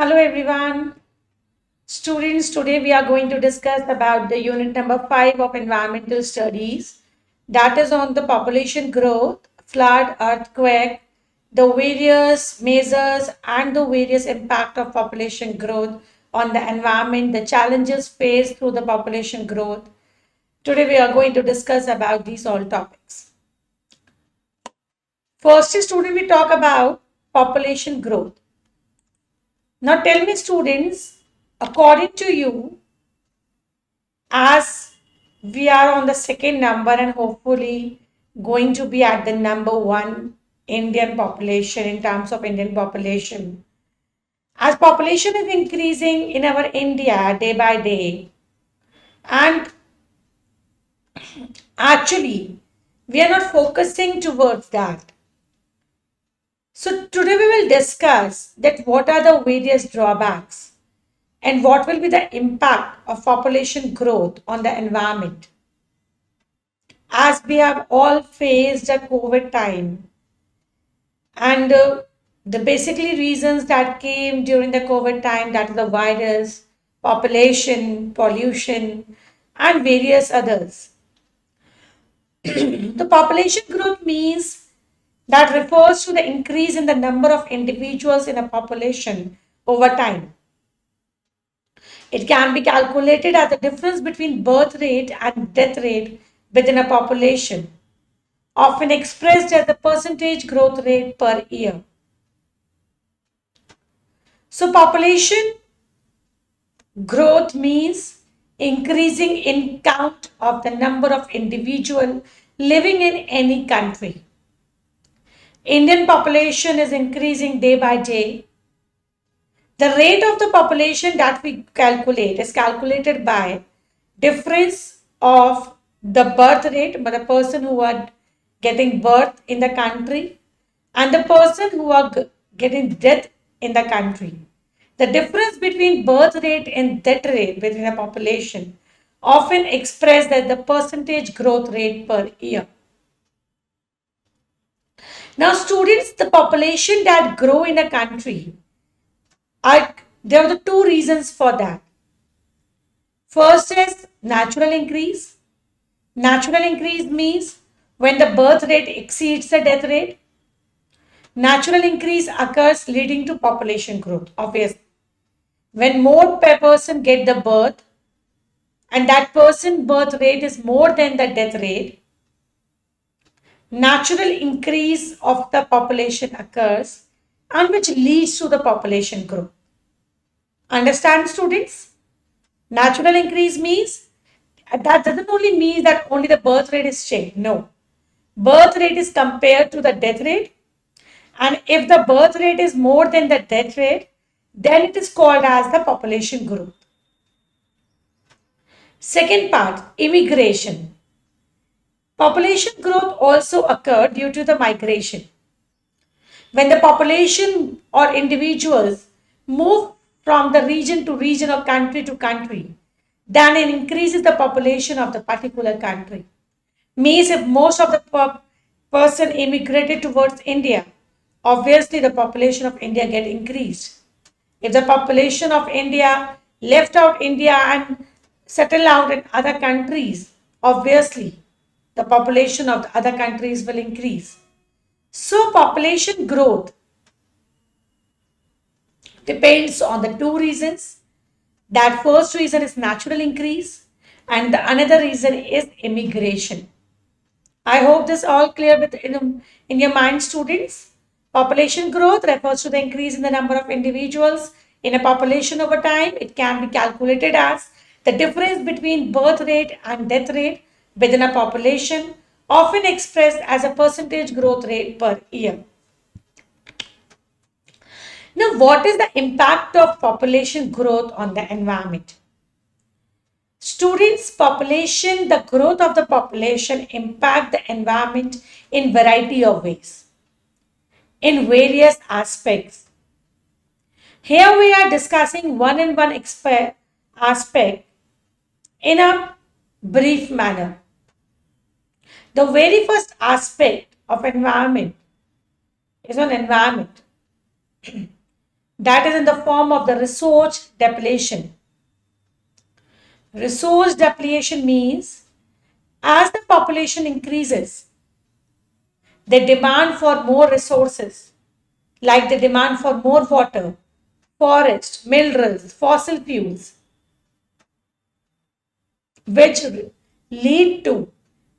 Hello everyone. Students, today we are going to discuss about the unit number 5 of environmental studies, that is on the population growth, flood, earthquake, the various measures and the various impact of population growth on the environment, the challenges faced through the population growth. Today we are going to discuss about these all topics. First, student, we talk about population growth. Now tell me students, according to you, as we are on the second number and hopefully going to be at the number one Indian population in terms of Indian population. As population is increasing in our India day by day, and actually we are not focusing towards that. So today we will discuss that what are the various drawbacks and what will be the impact of population growth on the environment as we have all faced a COVID time. And the basically reasons that came during the COVID time, that is the virus, population, pollution, and various others. The population growth means that refers to the increase in the number of individuals in a population over time. It can be calculated as the difference between birth rate and death rate within a population, often expressed as the percentage growth rate per year. So, population growth means increasing in count of the number of individual living in any country. Indian population is increasing day by day. The rate of the population that we calculate is calculated by difference of the birth rate by the person who are getting birth in the country and the person who are getting death in the country. The difference between birth rate and death rate within a population often expressed as the percentage growth rate per year. Now, students, the population that grow in a country, there are the two reasons for that. First is natural increase. Natural increase means when the birth rate exceeds the death rate. Natural increase occurs leading to population growth, obviously. When more per person get the birth and that person birth rate is more than the death rate, natural increase of the population occurs and which leads to the population growth. Understand, students? Natural increase means that doesn't only mean that only the birth rate is changed. No. Birth rate is compared to the death rate. And if the birth rate is more than the death rate, then it is called as the population growth. Second part, immigration. Population growth also occurred due to the migration. When the population or individuals move from the region to region or country to country, then it increases the population of the particular country. Means if most of the person immigrated towards India, obviously the population of India get increased. If the population of India left out India and settle out in other countries, obviously the population of the other countries will increase. So population growth depends on the two reasons. That first reason is natural increase and the another reason is immigration. I hope this all clear in your mind, students. Population growth refers to the increase in the number of individuals in a population over time. It can be calculated as the difference between birth rate and death rate within a population, often expressed as a percentage growth rate per year. Now, what is the impact of population growth on the environment? Students, population, the growth of the population impact the environment in variety of ways, in various aspects. Here we are discussing one and one aspect in a brief manner. The very first aspect of environment is on environment. that is in the form of the resource depletion. Resource depletion means as the population increases, the demand for more resources, like the demand for more water, forest, minerals, fossil fuels, which lead to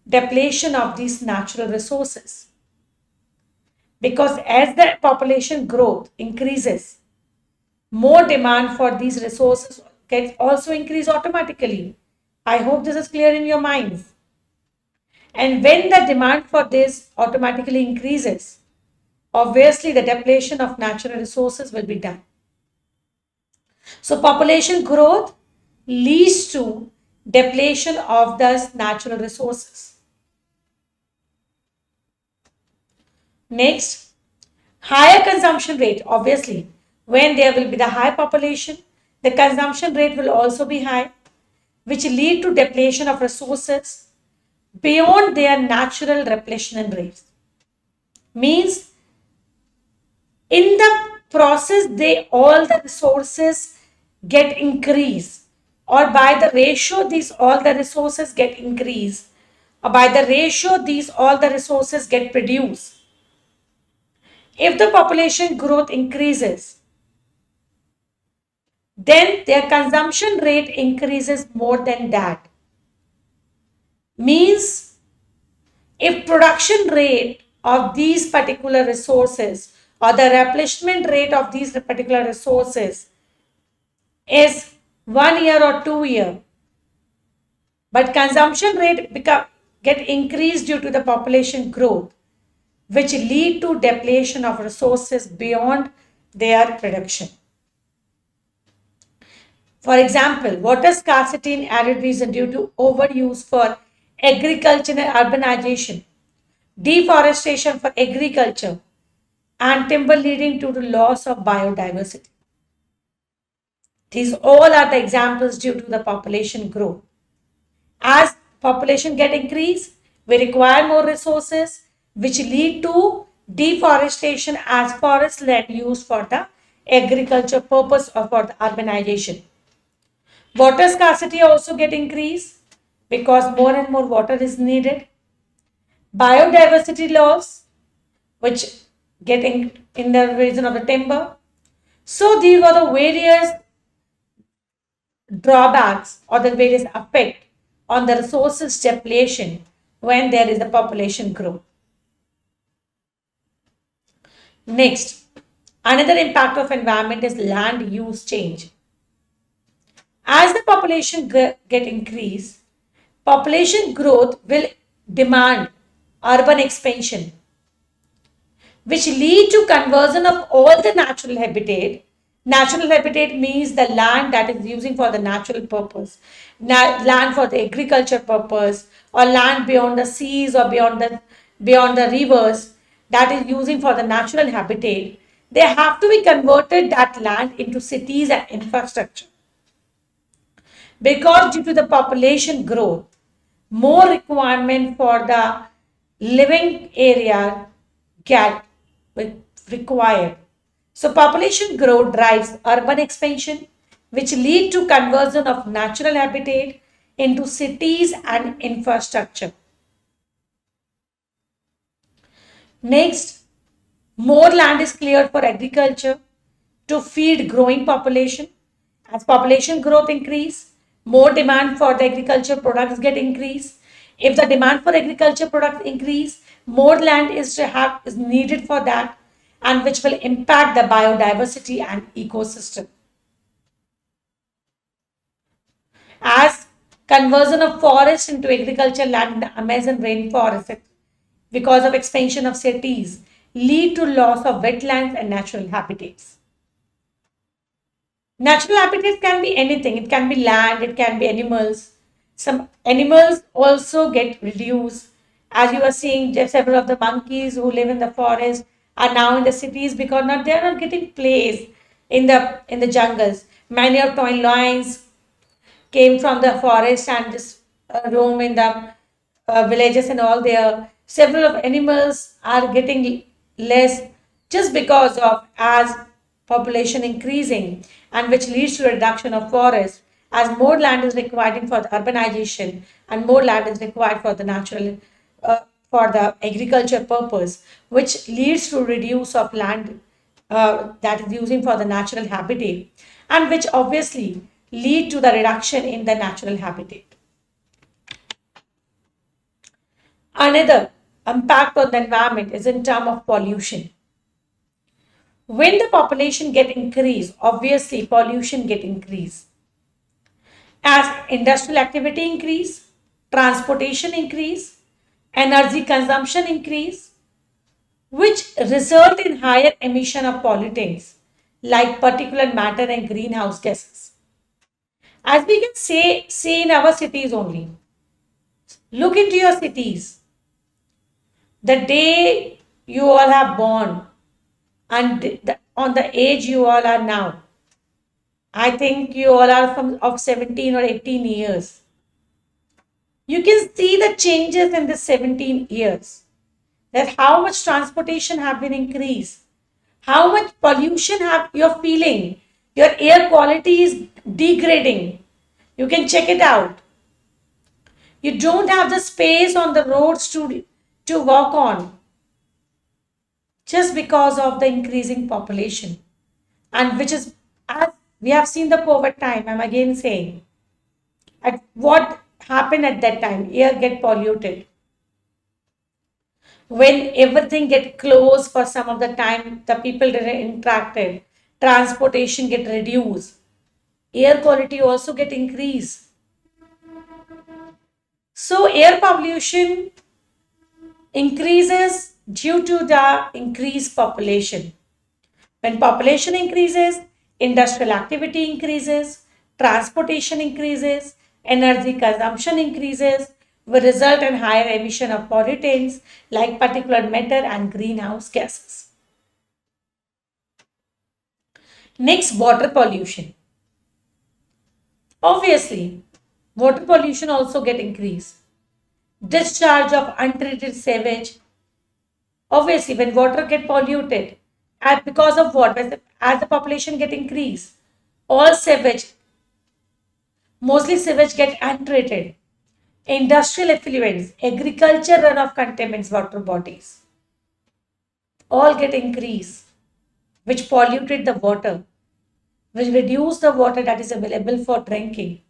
depletion of these natural resources. Because as the population growth increases, more demand for these resources gets also increase automatically. I hope this is clear in your minds. And when the demand for this automatically increases, obviously the depletion of natural resources will be done. So population growth leads to depletion of those natural resources. Next, higher consumption rate. Obviously, when there will be the high population, the consumption rate will also be high, which lead to depletion of resources beyond their natural replenishment rates. Means in the process, they all the resources get increased, or by the ratio these all the resources get increased, or by the ratio these all the resources get produced. If the population growth increases, then their consumption rate increases more than that. Means if production rate of these particular resources or the replenishment rate of these particular resources is 1 year or 2 year, but consumption rate get increased due to the population growth, which lead to depletion of resources beyond their production. For example, water scarcity in arid region due to overuse for agriculture and urbanization, deforestation for agriculture, and timber leading to the loss of biodiversity. These all are the examples due to the population growth. As population get increased, we require more resources, which lead to deforestation as forest land used for the agriculture purpose or for the urbanization. Water scarcity also get increased because more and more water is needed. Biodiversity loss, which get in the region of the timber. So these are the various drawbacks or the various effect on the resources depletion when there is a population growth. Next, another impact of environment is land use change. As the population get increased, population growth will demand urban expansion, which lead to conversion of all the natural habitat. Natural habitat means the land that is using for the natural purpose, land for the agriculture purpose, or land beyond the seas or beyond the rivers that is using for the natural habitat. They have to be converted that land into cities and infrastructure. Because due to the population growth, more requirement for the living area get required. So population growth drives urban expansion, which lead to conversion of natural habitat into cities and infrastructure. Next, more land is cleared for agriculture to feed growing population. As population growth increase, more demand for the agriculture products get increased. If the demand for agriculture products increase, more land is needed for that, and which will impact the biodiversity and ecosystem. As conversion of forest into agricultural land in the Amazon rainforest because of expansion of cities lead to loss of wetlands and natural habitats. Natural habitats can be anything. It can be land, it can be animals. Some animals also get reduced. As you are seeing, just several of the monkeys who live in the forest are now in the cities because not they are not getting place in the jungles. Many of toy lions came from the forest and just roam in the villages and all there. Several of animals are getting less just because of as population increasing, and which leads to reduction of forests as more land is required for the urbanization and more land is required for the natural for the agriculture purpose, which leads to reduce of land that is using for the natural habitat, and which obviously lead to the reduction in the natural habitat. Another impact on the environment is in term of pollution. When the population get increased, obviously pollution get increased. As industrial activity increase, transportation increase, energy consumption increase, which result in higher emission of pollutants like particulate matter and greenhouse gases. As we can see in our cities only, look into your cities. The day you all have born and on the age you all are now, I think you all are from of 17 or 18 years. You can see the changes in the 17 years. That how much transportation have been increased, how much pollution have you're feeling, your air quality is degrading. You can check it out. You don't have the space on the roads to walk on just because of the increasing population. And which is, as we have seen the COVID time, I'm again saying, at what happened at that time, air get polluted. When everything get closed for some of the time, the people didn't interacted, transportation get reduced, air quality also get increased. So air pollution increases due to the increased population. When population increases, industrial activity increases, transportation increases, energy consumption increases, will result in higher emission of pollutants like particulate matter and greenhouse gases. Next, water pollution. Obviously, water pollution also get increased. Discharge of untreated sewage. Obviously, when water get polluted, and because of what? As the population get increased, all sewage, mostly sewage get untreated. Industrial effluents, agriculture runoff contaminants water bodies, all get increased, which polluted the water, which reduce the water that is available for drinking.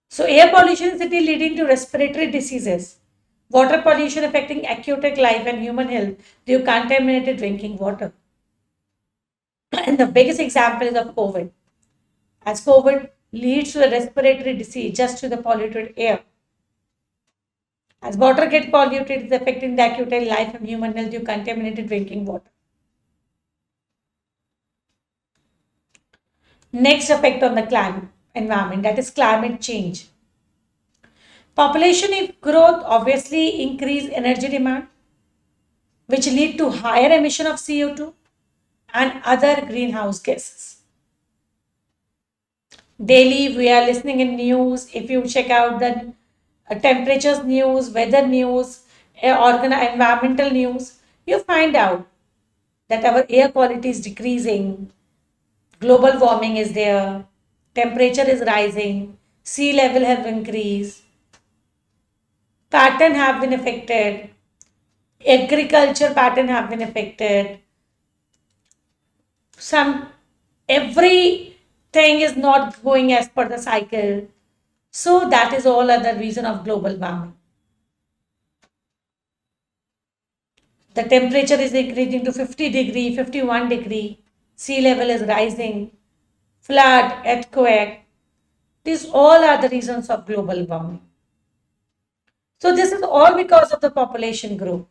So air pollution in city leading to respiratory diseases, water pollution affecting aquatic life and human health due to contaminated drinking water. And the biggest example is of COVID, as COVID leads to a respiratory disease just to the polluted air. As water gets polluted, it's affecting the aquatic life and human health due to contaminated drinking water. Next effect on the climate environment, that is climate change. Population growth obviously increase energy demand, which lead to higher emission of CO2 and other greenhouse gases. Daily we are listening in news. If you check out the temperatures news, weather news, environmental news, you find out that our air quality is decreasing, global warming is there, temperature is rising, sea level have increased, pattern have been affected, agriculture pattern have been affected, some everything is not going as per the cycle. So that is all other reason of global warming. The temperature is increasing to 50 degree, 51 degree, sea level is rising, flood, earthquake. These all are the reasons of global warming. So this is all because of the population growth.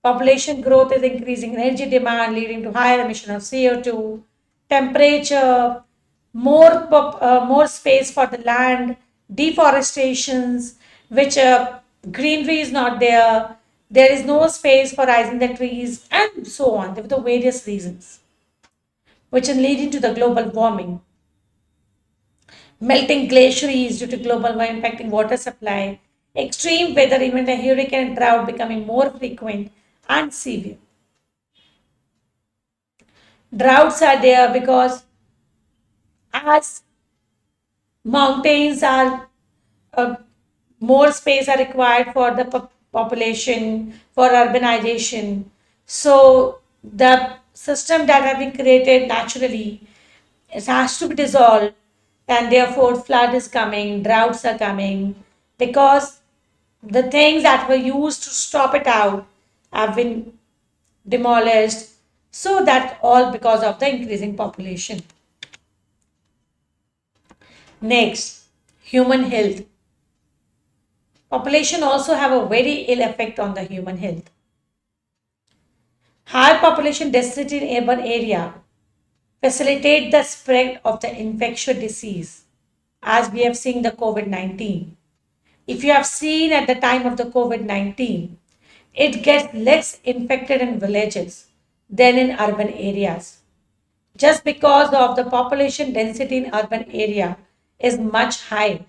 Population growth is increasing energy demand, leading to higher emission of CO2, temperature, more space for the land, deforestations, which greenery is not there. There is no space for rising the trees, and so on. There were the various reasons which are leading to the global warming. Melting glaciers due to global warming impacting water supply, extreme weather event, a hurricane drought becoming more frequent and severe. Droughts are there because as mountains are uh, more space are required for the population for urbanization, so the system that have been created naturally, it has to be dissolved, and therefore flood is coming, droughts are coming, because the things that were used to stop it out have been demolished. So that all because of the increasing population. Next, human health. Population also have a very ill effect on the human health. High population density in urban area facilitate the spread of the infectious disease, as we have seen the COVID-19. If you have seen at the time of the COVID-19, it gets less infected in villages than in urban areas. Just because of the population density in urban area is much high.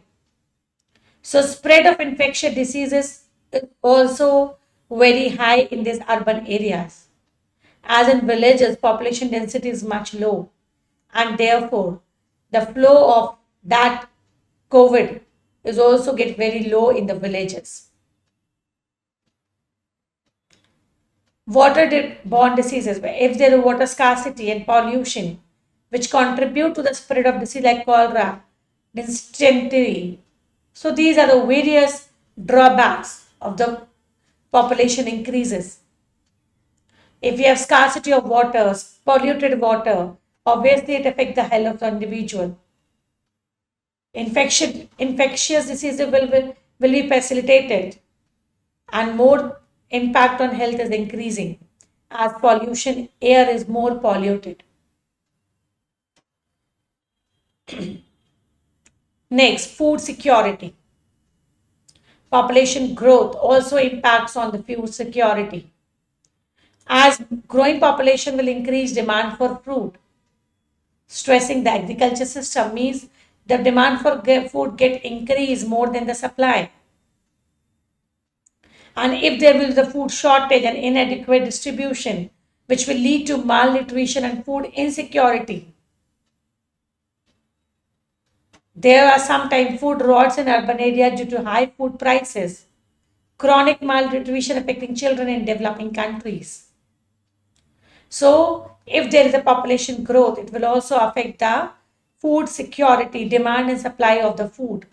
So spread of infectious diseases is also very high in these urban areas. As in villages, population density is much low, and therefore the flow of that COVID is also get very low in the villages. Water-borne diseases, if there is water scarcity and pollution, which contribute to the spread of disease like cholera, dysentery. So these are the various drawbacks of the population increases. If you have scarcity of water, polluted water, obviously it affects the health of the individual. Infectious diseases will be facilitated, and more impact on health is increasing as pollution air is more polluted. Next, food security. Population growth also impacts on the food security. As growing population will increase demand for food, stressing the agriculture system means the demand for food get increased more than the supply. And if there will be the food shortage and inadequate distribution, which will lead to malnutrition and food insecurity. There are sometimes food rots in urban areas due to high food prices, chronic malnutrition affecting children in developing countries. So, if there is a population growth, it will also affect the food security, demand and supply of the food.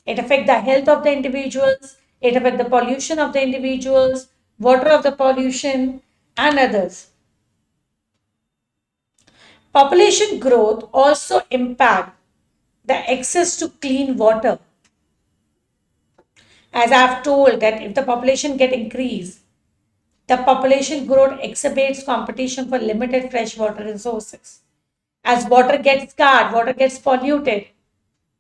It affects the health of the individuals, it affects the pollution of the individuals, water of the pollution, and others. Population growth also impact the access to clean water. As I've told that if the population get increased, the population growth exacerbates competition for limited freshwater resources. As water gets scarred, water gets polluted.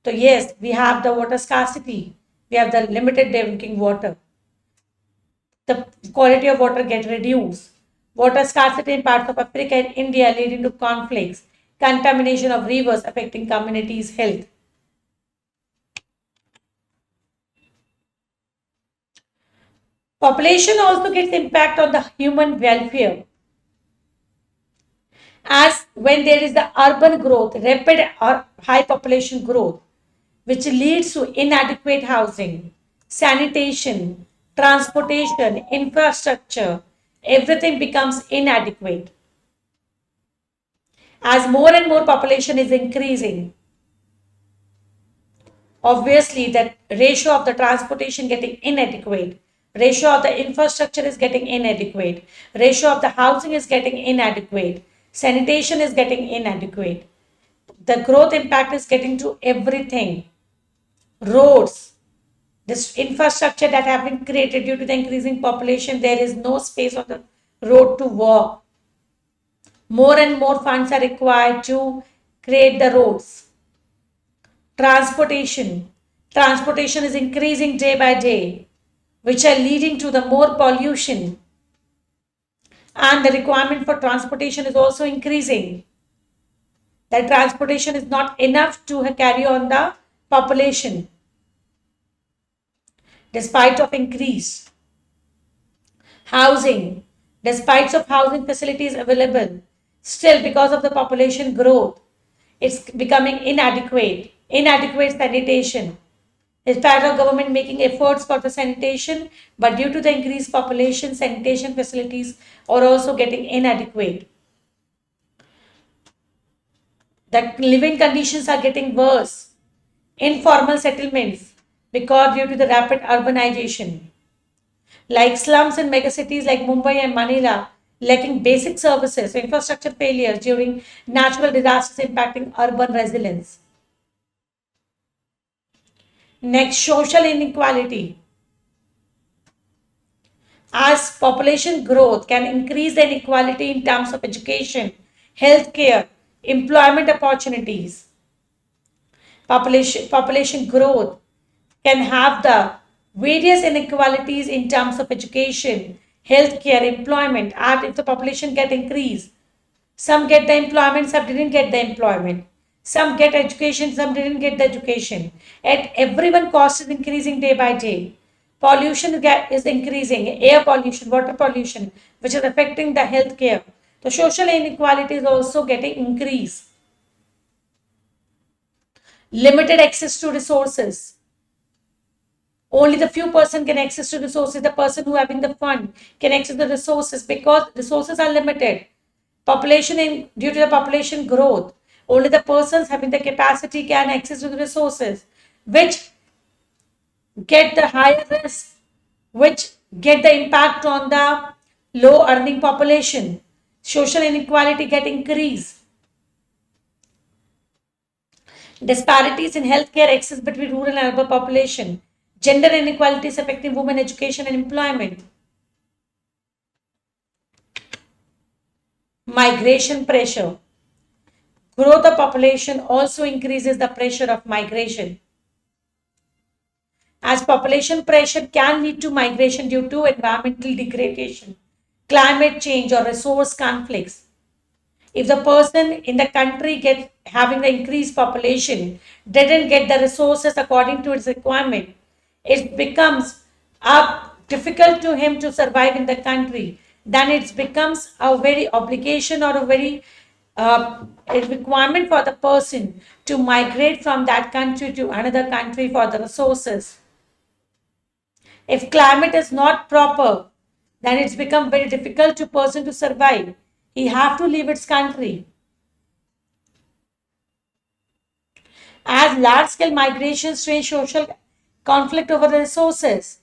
So yes, we have the water scarcity. We have the limited drinking water. The quality of water gets reduced. Water scarcity in parts of Africa and India leading to conflicts, contamination of rivers affecting communities' health. Population also gets impact on the human welfare. As when there is the urban growth, rapid or high population growth, which leads to inadequate housing, sanitation, transportation, infrastructure, everything becomes inadequate. As more and more population is increasing, obviously that ratio of the transportation getting inadequate, ratio of the infrastructure is getting inadequate, ratio of the housing is getting inadequate, sanitation is getting inadequate. The growth impact is getting to everything. Roads, this infrastructure that have been created due to the increasing population, there is no space on the road to walk. More and more funds are required to create the roads. Transportation is increasing day by day, which are leading to the more pollution, and the requirement for transportation is also increasing. That transportation is not enough to carry on the population despite of increase. Housing, despite of housing facilities available, Still, because of the population growth, it's becoming inadequate. Inadequate sanitation. It's federal government making efforts for the sanitation, but due to the increased population, sanitation facilities are also getting inadequate. The living conditions are getting worse. Informal settlements because due to the rapid urbanization, like slums in megacities like Mumbai and Manila, lacking basic services, infrastructure failures during natural disasters impacting urban resilience. Next, social inequality. As population growth can increase the inequality in terms of education, healthcare, employment opportunities. Population growth can have the various inequalities in terms of education, healthcare, employment, and if the population get increased. Some get the employment, some didn't get the employment. Some get education, some didn't get the education. At everyone cost is increasing day by day. Pollution is increasing, air pollution, water pollution, which is affecting the healthcare. The social inequality is also getting increased. Limited access to resources. Only the few person can access to resources. The person who having the fund can access the resources because resources are limited. Population in due to the population growth, only the persons having the capacity can access to the resources, which get the higher risk, which get the impact on the low earning population. Social inequality get increased. Disparities in healthcare access between rural and urban population. Gender inequalities affecting women education and employment. Migration pressure. Growth of population also increases the pressure of migration. As population pressure can lead to migration due to environmental degradation, climate change, or resource conflicts. If the person in the country get having the increased population didn't get the resources according to its requirement, it becomes difficult to him to survive in the country. Then it becomes a very obligation or a very a requirement for the person to migrate from that country to another country for the resources. If climate is not proper, then it's become very difficult to person to survive. He have to leave its country. As large-scale migration strains social conflict over the resources.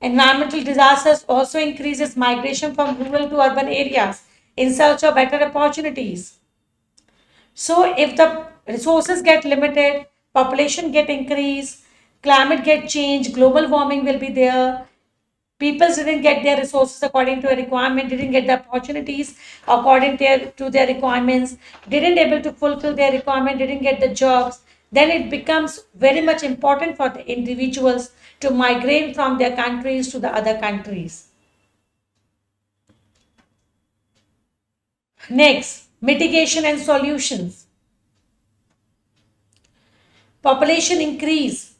Environmental disasters also increases migration from rural to urban areas in search of better opportunities. So if the resources get limited, population get increased, climate get changed, global warming will be there, people didn't get their resources according to a requirement, didn't get the opportunities according to their requirements, didn't able to fulfill their requirement, didn't get the jobs, then it becomes very much important for the individuals to migrate from their countries to the other countries. Next, mitigation and solutions. Population increase.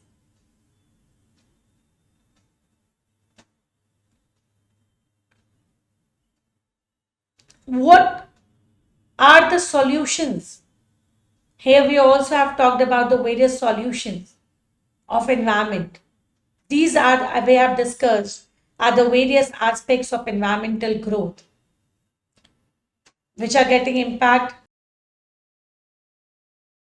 What are the solutions? Here we also have talked about the various solutions of environment. These are we have discussed are the various aspects of environmental growth which are getting impact